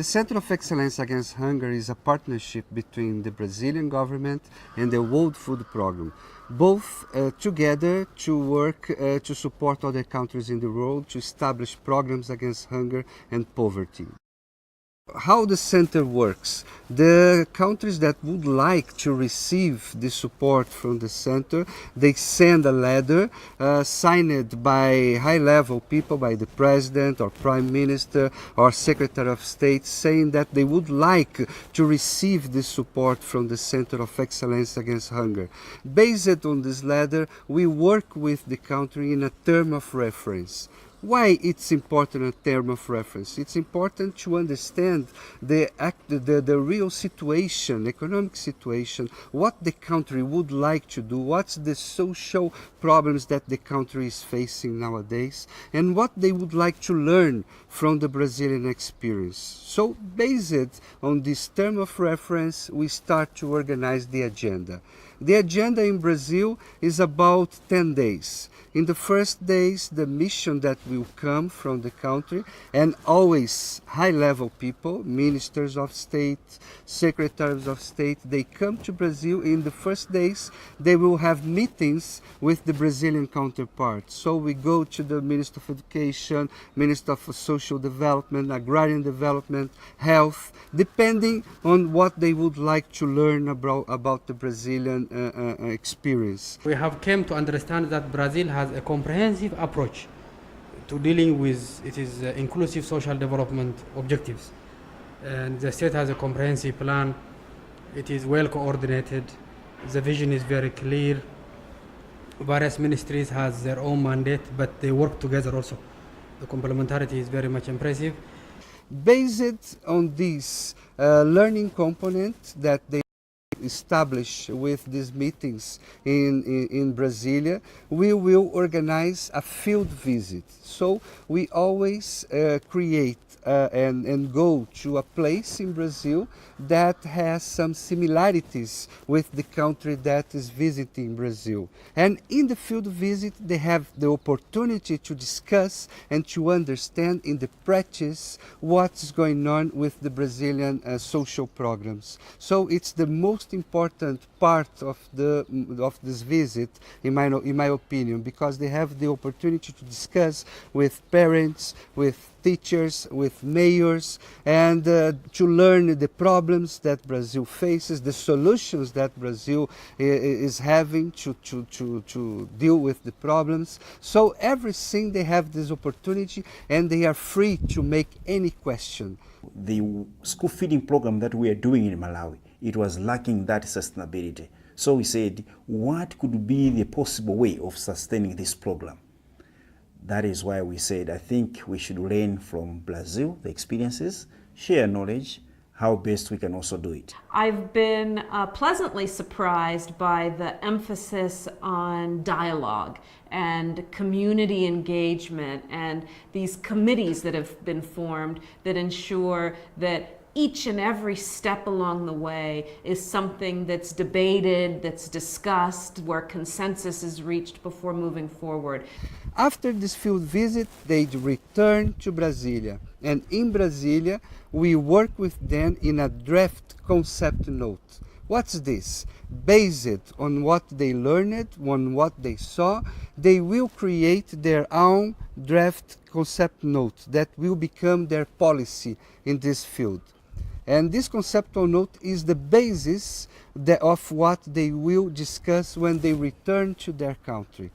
Center of Excellence Against Hunger is a partnership between the Brazilian government and the World Food Programme, both together to work to support other countries in the world to establish programs against hunger and poverty. How the center works. The countries that would like to receive the support from the center, they send a letter signed by high-level people, by the president or prime minister or secretary of state, saying that they would like to receive this support from the Center of Excellence Against Hunger. Based on this letter, we work with the country in a term of reference. Why it's important a term of reference? It's important to understand the real situation, economic situation, what the country would like to do, what's the social problems that the country is facing nowadays, and what they would like to learn from the Brazilian experience. So based on this term of reference, we start to organize the agenda. The agenda in Brazil is about 10 days. In the first days, the mission that will come from the country, and always high-level people, ministers of state, secretaries of state, they come to Brazil. In the first days, they will have meetings with the Brazilian counterparts. So we go to the Minister of Education, Minister of Social Development, Agrarian Development, Health, depending on what they would like to learn about the Brazilian experience. We have come to understand that Brazil has a comprehensive approach to dealing with its inclusive social development objectives. And the state has a comprehensive plan. It is well coordinated. The vision is very clear. Various ministries has their own mandate, but they work together also. The complementarity is very much impressive. Based on this learning component that they establish with these meetings in Brasilia, we will organize a field visit. So we always create and go to a place in Brazil that has some similarities with the country that is visiting Brazil. And in the field visit, they have the opportunity to discuss and to understand in the practice what's going on with the Brazilian social programs. So it's the most important part of this visit, in my opinion, because they have the opportunity to discuss with parents, with teachers, with mayors, and to learn the problems that Brazil faces, the solutions that Brazil is having to deal with the problems. So everything they have this opportunity, and they are free to make any question. The school feeding program that we are doing in Malawi, it was lacking that sustainability. So we said, what could be the possible way of sustaining this program? That is why we said, I think we should learn from Brazil, the experiences, share knowledge, how best we can also do it. I've been pleasantly surprised by the emphasis on dialogue and community engagement and these committees that have been formed that ensure that each and every step along the way is something that's debated, that's discussed, where consensus is reached before moving forward. After this field visit, they return to Brasilia. And in Brasilia, we work with them in a draft concept note. What's this? Based on what they learned, on what they saw, they will create their own draft concept note that will become their policy in this field. And this conceptual note is the basis of what they will discuss when they return to their country.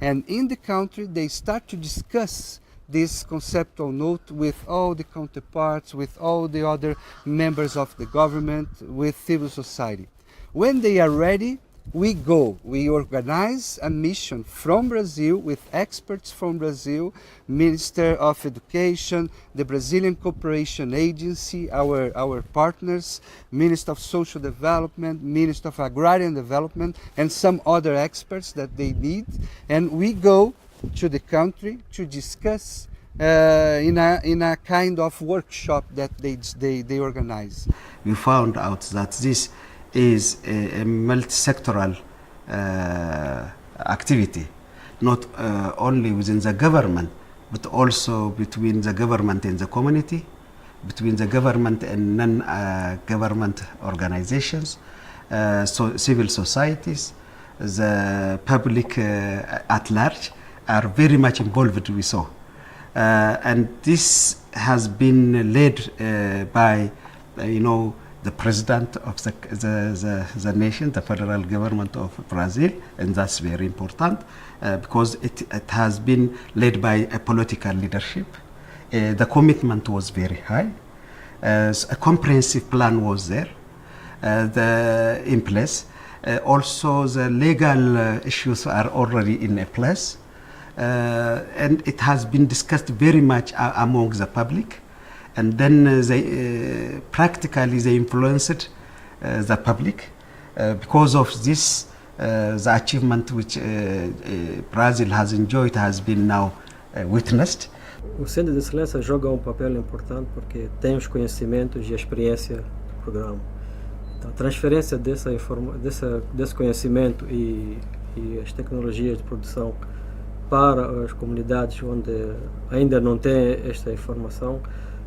And in the country, they start to discuss this conceptual note with all the counterparts, with all the other members of the government, with civil society. When they are ready, we organize a mission from Brazil with experts from Brazil, Minister of Education, the Brazilian Cooperation Agency, our partners, Minister of Social Development, Minister of Agrarian Development, and some other experts that they need. And we go to the country to discuss in a kind of workshop that they organize. We found out that this is a multi-sectoral activity, not only within the government, but also between the government and the community, between the government and non-government organizations, civil societies, the public at large are very much involved, we saw. And this has been led by, the president of the nation, the federal government of Brazil, and that's very important because it has been led by a political leadership. The commitment was very high. A comprehensive plan was there in place. Also, the legal issues are already in a place. And it has been discussed very much among the public. And then practically they influenced the public. Because of this, the achievement which Brazil has enjoyed has been now witnessed. O Centro de Excelência joga papel importante porque tem os conhecimentos e a experiência do programa. Então, a transferência desse conhecimento e as tecnologias de produção para as comunidades onde ainda não têm esta informação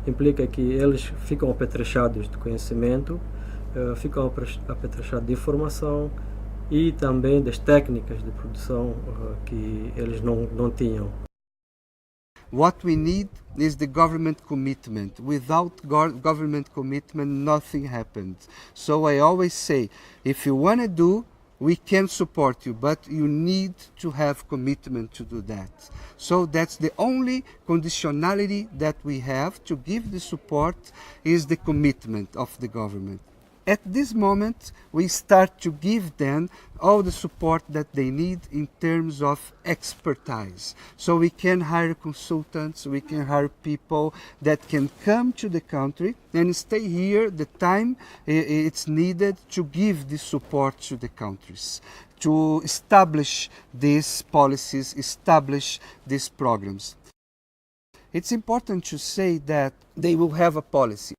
implica que eles ficam apetrechados de conhecimento, ficam apetrechados de informação e também das técnicas de produção que eles não tinham. What we need is the government commitment. Without government commitment, nothing happens. So I always say, if you want to do, we can support you, but you need to have commitment to do that. So that's the only conditionality that we have to give the support is the commitment of the government. At this moment, we start to give them all the support that they need in terms of expertise. So we can hire consultants, we can hire people that can come to the country and stay here the time it's needed to give the support to the countries, to establish these policies, establish these programs. It's important to say that they will have a policy.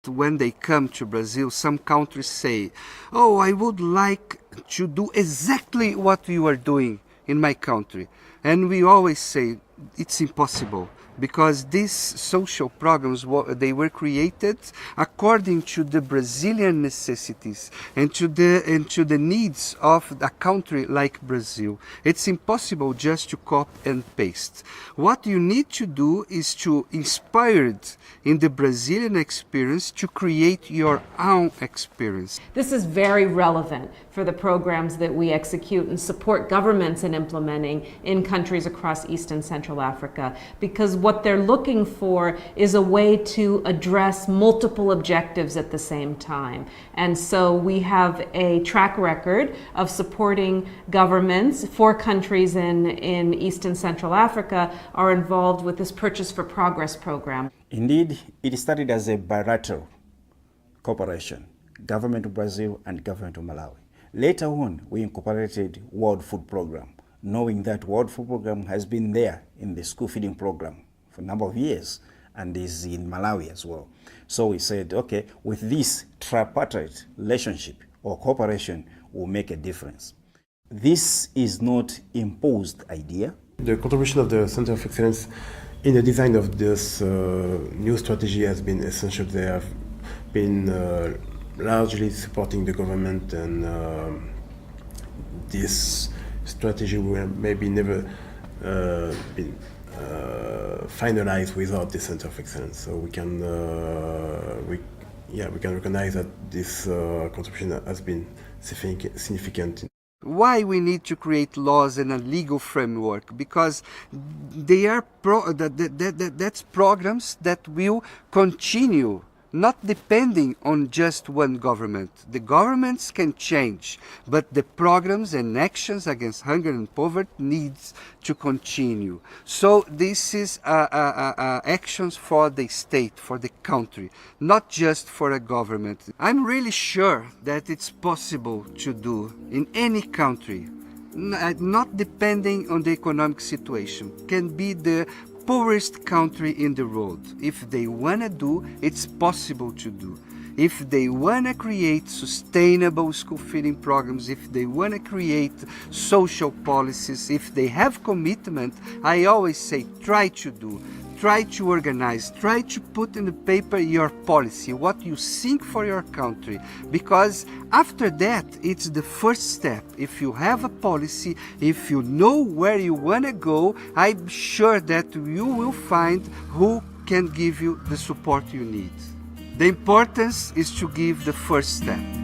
When they come to Brazil, some countries say, oh, I would like to do exactly what you are doing in my country. And we always say, it's impossible, because these social programs, they were created according to the Brazilian necessities and to the needs of a country like Brazil. It's impossible just to copy and paste. What you need to do is to inspire in the Brazilian experience to create your own experience. This is very relevant for the programs that we execute and support governments in implementing in countries across East and Central Africa, because what they're looking for is a way to address multiple objectives at the same time. And so we have a track record of supporting governments. 4 countries in East and Central Africa are involved with this Purchase for Progress program. Indeed, it started as a bilateral cooperation, government of Brazil and government of Malawi. Later on, we incorporated World Food Program, knowing that World Food Program has been there in the school feeding program for a number of years and is in Malawi as well. So we said, okay, with this tripartite relationship or cooperation will make a difference. This is not imposed idea. The contribution of the Center of Excellence in the design of this new strategy has been essential. They have been largely supporting the government, and this strategy will maybe never been finalized without the Center of Excellence. So we can recognize that this contribution has been significant. Why we need to create laws and a legal framework? Because they are that's programs that will continue, not depending on just one government. The governments can change, but the programs and actions against hunger and poverty needs to continue. So this is actions for the state, for the country, not just for a government. I'm really sure that it's possible to do in any country, not depending on the economic situation. Can be the poorest country in the world. If they want to do, it's possible to do. If they want to create sustainable school feeding programs, if they want to create social policies, if they have commitment, I always say try to do. try to organize, try to put in the paper your policy, what you think for your country, because after that, it's the first step. If you have a policy, if you know where you want to go, I'm sure that you will find who can give you the support you need. The importance is to give the first step.